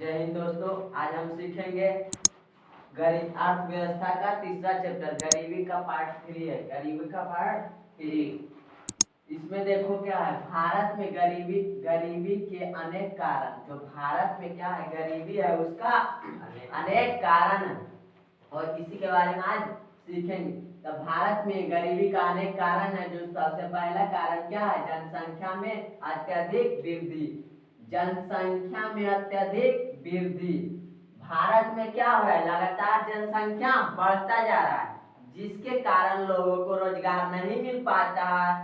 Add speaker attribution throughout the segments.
Speaker 1: जय हिंद दोस्तों। आज हम सीखेंगे गरीब अर्थव्यवस्था का तीसरा चैप्टर गरीबी का पार्ट 3 है। गरीबी का पार्ट 3। इसमें देखो क्या है, भारत में गरीबी गरीबी के अनेक कारण। जो भारत में क्या है, गरीबी है, उसका अनेक कारण है और इसी के बारे में आज सीखेंगे। तो भारत में गरीबी का अनेक कारण है। जो सबसे पहला कारण क्या है, जनसंख्या में अत्यधिक वृद्धि। जनसंख्या में अत्यधिक वृद्धि। भारत में क्या हो रहा है, लगातार जनसंख्या बढ़ता जा रहा है, जिसके कारण लोगों को रोजगार नहीं मिल पाता है।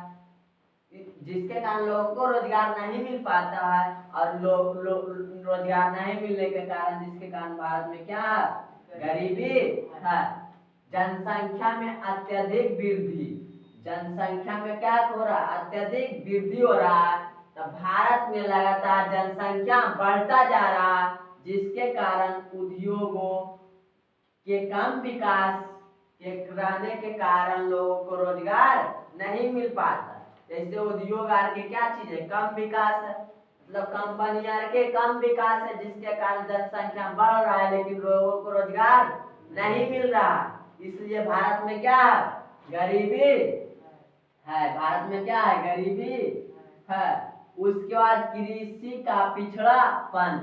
Speaker 1: जिसके कारण लोगों को रोजगार नहीं मिल पाता है और रोजगार नहीं मिलने के कारण जिसके कारण भारत में क्या गरीबी है। जनसंख्या में अत्यधिक वृद्धि। जनसंख्या में क्या हो रहा है, अत्यधिक वृद्धि हो रहा है। तो भारत में लगातार जनसंख्या बढ़ता जा रहा है, जिसके कारण उद्योगों के कम विकास के रहने के कारण लोगों को रोजगार नहीं मिल पाता। जैसे उद्योग आर के क्या चीज है, कम विकास है, मतलब कंपनी आर के कम विकास है, जिसके कारण जनसंख्या बढ़ रहा है लेकिन लोगों को रोजगार नहीं मिल रहा। इसलिए भारत में क्या है, गरीबी है। भारत में क्या है, गरीबी है। उसके बाद कृषि का पिछड़ापन।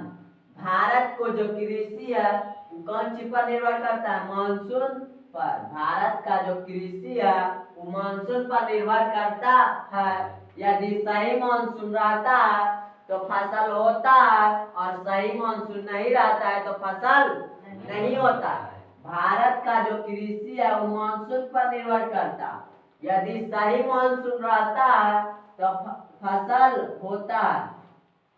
Speaker 1: भारत को जो कृषि है वो कौन चीज पर निर्भर करता है, मानसून पर। भारत का जो कृषि है वो मानसून पर निर्भर करता है। यदि सही मानसून रहता है तो फसल होता है और सही मानसून नहीं रहता है तो फसल नहीं होता है। भारत का जो कृषि है वो मानसून पर निर्भर करता है। यदि सही मानसून रहता है तो फसल होता है।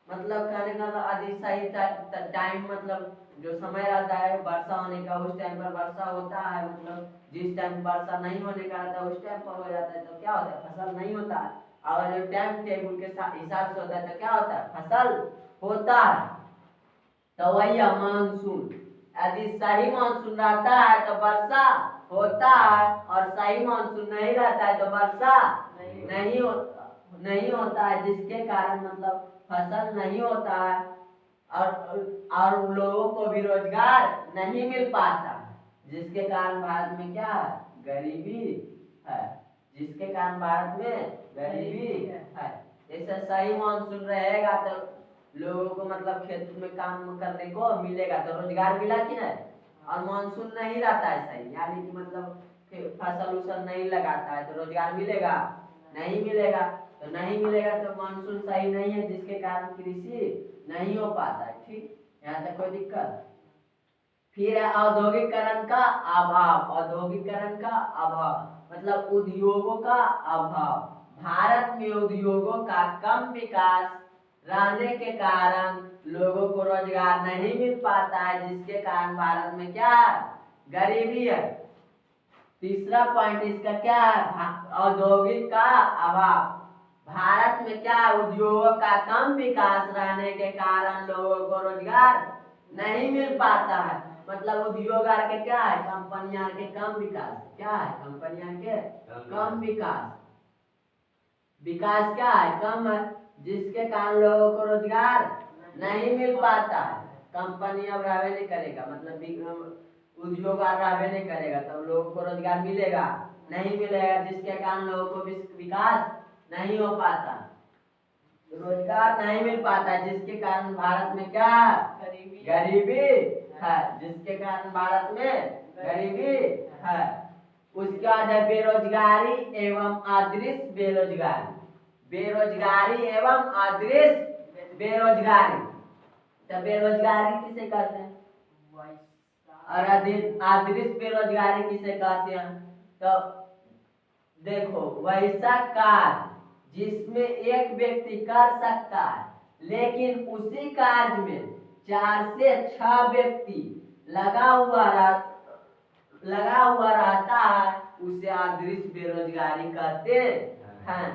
Speaker 1: मतलब कहने का यदि सही टाइम, मतलब जो समय रहता है वर्षा होने का, उस टाइम पर वर्षा होता है। मतलब जिस टाइम वर्षा नहीं होने का रहता है उस टाइम पर हो जाता है तो क्या होता है, फसल नहीं होता है। और जो टाइम टेबल के हिसाब से होता है तो क्या होता है, फसल होता है। तो वही है मानसून। यदि सही मानसून रहता है तो वर्षा होता है और सही मानसून नहीं रहता है तो वर्षा नहीं होता है, जिसके कारण मतलब फसल नहीं होता है और लोगों को भी रोजगार नहीं मिल पाता, जिसके कारण भारत में क्या है, गरीबी है। जिसके कारण भारत में गरीबी है। जैसे सही मानसून रहेगा तो लोगों को मतलब खेत में काम करने को मिलेगा तो रोजगार मिला कि नहीं। और मानसून नहीं रहता है सही, यानी कि मतलब फसल उसल नहीं लगाता है तो रोजगार मिलेगा नहीं मिलेगा। तो नहीं मिलेगा तो मानसून सही नहीं है, जिसके कारण कृषि नहीं हो पाता है। ठीक, यहाँ तक कोई दिक्कत। फिर है औद्योगिकरण का अभाव। औद्योगिकरण का अभाव मतलब उद्योगों का अभाव। भारत में उद्योगों का कम विकास रहने के कारण लोगों को रोजगार नहीं मिल पाता है, जिसके कारण भारत में क्या है, गरीबी है। तीसरा पॉइंट इसका क्या है, औद्योगिक का अभाव। भारत में क्या, उद्योगों का कम विकास रहने के कारण लोगों को रोजगार नहीं मिल पाता है। मतलब उद्योग आर के क्या है, कंपनियां के कम विकास। क्या है, कंपनियां के कम विकास। विकास क्या है, कम है, जिसके कारण लोगों को रोजगार नहीं मिल पाता है। कंपनी अब रहबे नहीं करेगा, मतलब उद्योग रहबे नहीं करेगा तब लोगों को रोजगार मिलेगा नहीं मिलेगा, जिसके कारण लोगों को विकास नहीं हो पाता, रोजगार नहीं मिल पाता, जिसके कारण भारत में क्या, गरीबी है। जिसके कारण भारत में गरीबी है। उसके बाद है बेरोजगारी एवं अदृश्य बेरोजगारी। बेरोजगारी एवं अदृश्य बेरोजगारी। तो बेरोजगारी किसे कहते हैं और अदृश्य बेरोजगारी किसे कहते हैं। तो देखो, वैसा कार्य जिसमें एक व्यक्ति कर सकता है लेकिन उसी कार्य में 4 से 6 व्यक्ति लगा हुआ रहता है, उसे अदृश्य बेरोजगारी कहते हैं।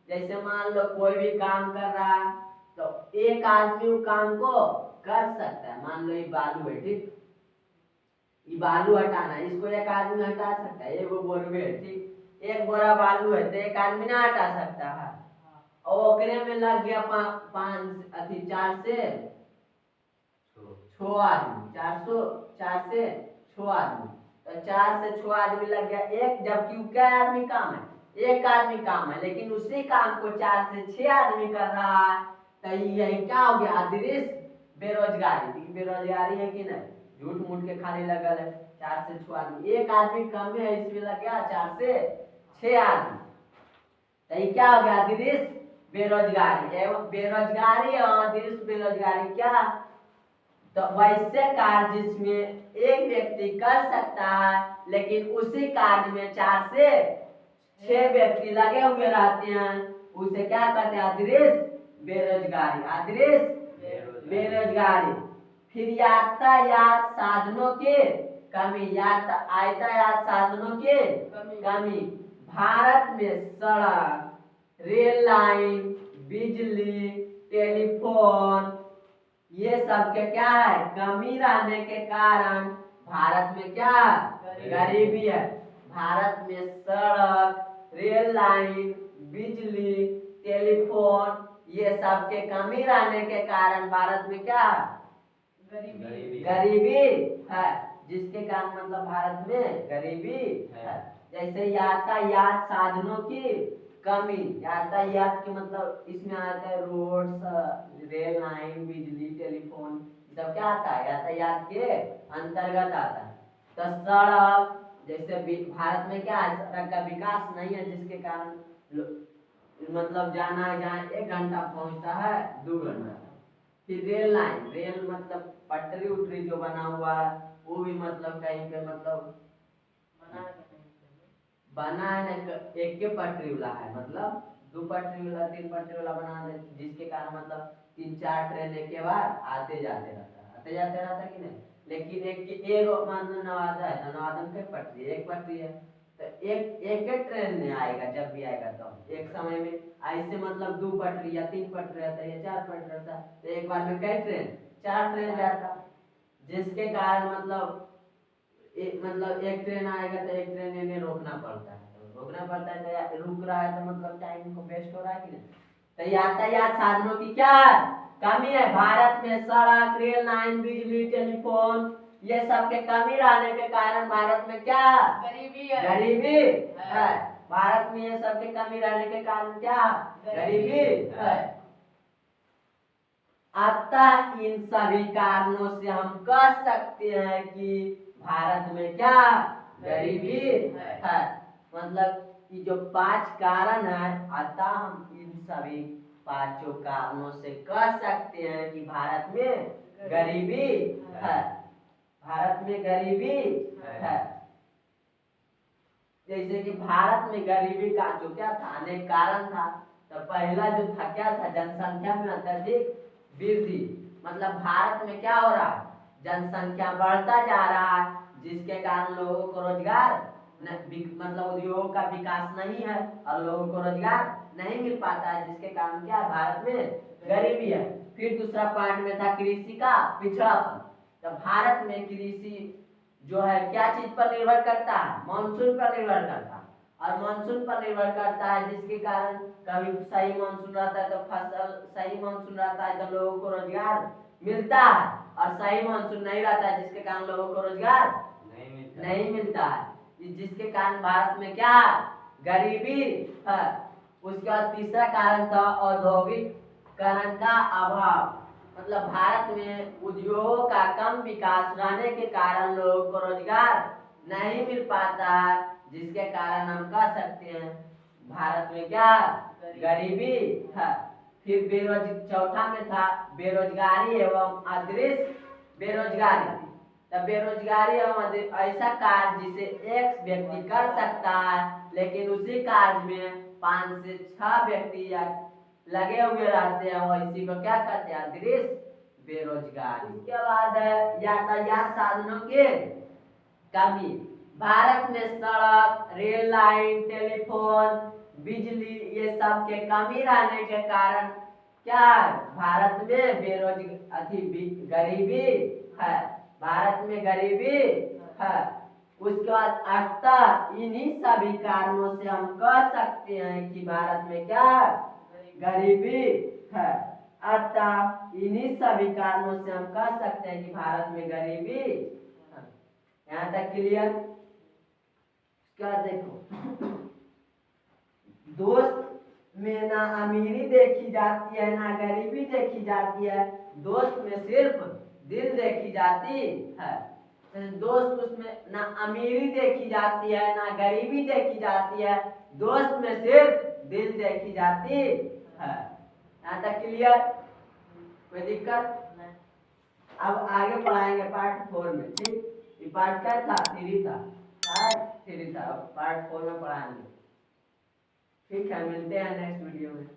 Speaker 1: जैसे मान लो कोई भी काम कर रहा है तो एक आदमी उस काम को कर सकता है। मान लो ये बालू है, ठीक, ये बालू हटाना है, इसको एक आदमी हटा सकता है, एक बोरवे है, ठीक, एक बोरा बालू है तो एक आदमी ना हटा सकता है। और ओकरे में लग गया 4 से छह आदमी, 4 से 6 आदमी, तो 4 से 6 आदमी लग गया एक, जबकि क्या आदमी काम है, एक आदमी काम है, लेकिन उसी काम को 4 से 6 आदमी कर रहा है, तो यही क्या हो गया, अदृश्य बेरोजगारी। बेरोजगारी है कि नहीं, झूठ मूठ के खाली लगल है। 4 से 6 आदमी, एक आदमी कम है, इसमें लग गया 4 से 6 आदमी, तो ये क्या हो गया, अदृश्य बेरोजगारी। एवं बेरोजगारी और अदृश्य बेरोजगारी क्या, तो वैसे कार्य जिसमें एक व्यक्ति कर सकता है, लेकिन उसी कार्य में 4 से 6 व्यक्ति लगे हुए रहते हैं, उसे क्या कहते हैं, अदृश्य बेरोजगारी। अदृश्य बेरोजगारी। फिर यातायात साधनों के कमी, यातायात साधनों के कमी। भारत में सड़क, रेल लाइन, बिजली, टेलीफोन, ये सब के क्या है, कमी रहने के कारण भारत में क्या, गरीबी है। भारत में सड़क, रेल लाइन, बिजली, टेलीफोन, ये सब के कमी रहने के कारण भारत में क्या, गरीबी है, जिसके कारण मतलब भारत में गरीबी है। जैसे यातायात साधनों की कमी, यातायात के मतलब इसमें आता है रोड, रेल लाइन, बिजली, टेलीफोन, सब क्या आता है, यातायात के अंतर्गत आता है। तो सड़क, जैसे भारत में क्या है, सड़क का विकास नहीं है, जिसके कारण मतलब जाना है जहाँ 1 घंटा पहुंचता है 2 घंटा। फिर रेल लाइन, रेल मतलब पटरी उटरी जो बना हुआ है, वो भी मतलब कहीं पे मतलब बना है ना, एक के पटरी वाला है, मतलब 2 पटरी वाला 3 पटरी वाला बना दे, जिसके कारण मतलब 3-4 ट्रेन एक के बाद आते जाते रहता है कि नहीं। लेकिन एक मतलब नवादा है, तो नवादा में कितनी पटरी है, एक पटरी है, तो एक ट्रेन में आएगा, जब भी आएगा तो एक समय में। ऐसे मतलब 2 पटरी या 3 पटरी रहता है या 4 पटरी रहता है, तो एक बार में कई ट्रेन, 4 ट्रेन जाता, जिसके कारण मतलब मतलब एक ट्रेन आएगा तो एक ट्रेन इन्हें रोकना पड़ता है, तो रोकना पड़ता है, तो रुक रहा है तो मतलब टाइम को वेस्ट हो रहा है कि नहीं। तो यातायात साधनों की क्या कमी है, भारत में सड़क, रेल लाइन, बिजली, टेलीफोन, ये सब के कमी रहने के कारण भारत में क्या, गरीबी है, गरीबी है। भारत में ये सब के कमी रहने के कारण क्या, गरीबी है। अतः इन सभी कारणों से हम कह सकते हैं कि भारत में क्या, गरीबी है। मतलब ये जो 5 कारण है, अतः हम इन सभी 5 कारणों से कह सकते हैं कि भारत में गरीबी है। भारत में गरीबी है। जैसे कि भारत में गरीबी का जो क्या था, अनेक कारण था। तो पहला जो था क्या था, जनसंख्या में अत्यधिक वृद्धि। मतलब भारत में क्या हो रहा है, जनसंख्या बढ़ता जा रहा है, जिसके कारण लोगों को रोजगार मतलब उद्योगों का विकास नहीं है और लोगों को रोजगार नहीं मिल पाता है, जिसके कारण क्या भारत में गरीबी है। फिर दूसरा पॉइंट में था कृषि का पिछड़ापन। तो भारत में कृषि जो है क्या चीज पर निर्भर करता है, मानसून पर निर्भर करता है, और मानसून पर निर्भर करता है, जिसके कारण कभी सही मानसून रहता है तो फसल, सही मानसून रहता है तो लोगों को रोजगार मिलता है, और सही मानसून नहीं रहता है, जिसके कारण लोगों को रोजगार नहीं मिलता है, जिसके कारण भारत में क्या, गरीबी है। उसके बाद तीसरा कारण था औद्योगिकरण का अभाव। मतलब भारत में उद्योगों का कम विकास रहने के कारण लोगों को रोजगार नहीं मिल पाता है, जिसके कारण हम कह सकते हैं भारत में क्या, गरीबी है। फिर चौथा में था बेरोजगारी एवं अदृश्य बेरोजगारी। तब बेरोजगारी एवं ऐसा कार्य जिसे एक व्यक्ति कर सकता है, लेकिन उसी कार्य में 5 से 6 व्यक्ति या लगे हुए रहते हैं, वो इसी को क्या कहते हैं, अदृश्य बेरोजगारी। उसके बाद यातायात साधनों के कमी। भारत में सड़क, रेल लाइन, टेलीफोन, बिजली, ये सब के कमी रहने के कारण क्या, भारत में गरीबी है। भारत में गरीबी है। उसके बाद अतः इन्हीं सभी कारणों से हम कह सकते हैं कि भारत में क्या, गरीबी है। अतः इन्हीं सभी कारणों से हम कह सकते हैं कि भारत में गरीबी है। यहाँ तक क्लियर? क्या देखो, दोस्त में ना अमीरी देखी जाती है ना गरीबी देखी जाती है, दोस्त में सिर्फ दिल देखी जाती है। दोस्त उसमें ना अमीरी देखी जाती है ना गरीबी देखी जाती है, दोस्त में सिर्फ दिल देखी जाती है। यहाँ तक क्लियर? कोई दिक्कत? अब आगे पढ़ाएंगे पार्ट 4 में, ठीक? ये पार्ट क्या था? 3 था, पार्ट 3 था, अब पार्ट 4 में पढ़ाएंगे। ठीक है, मिलते हैं नेक्स्ट वीडियो में।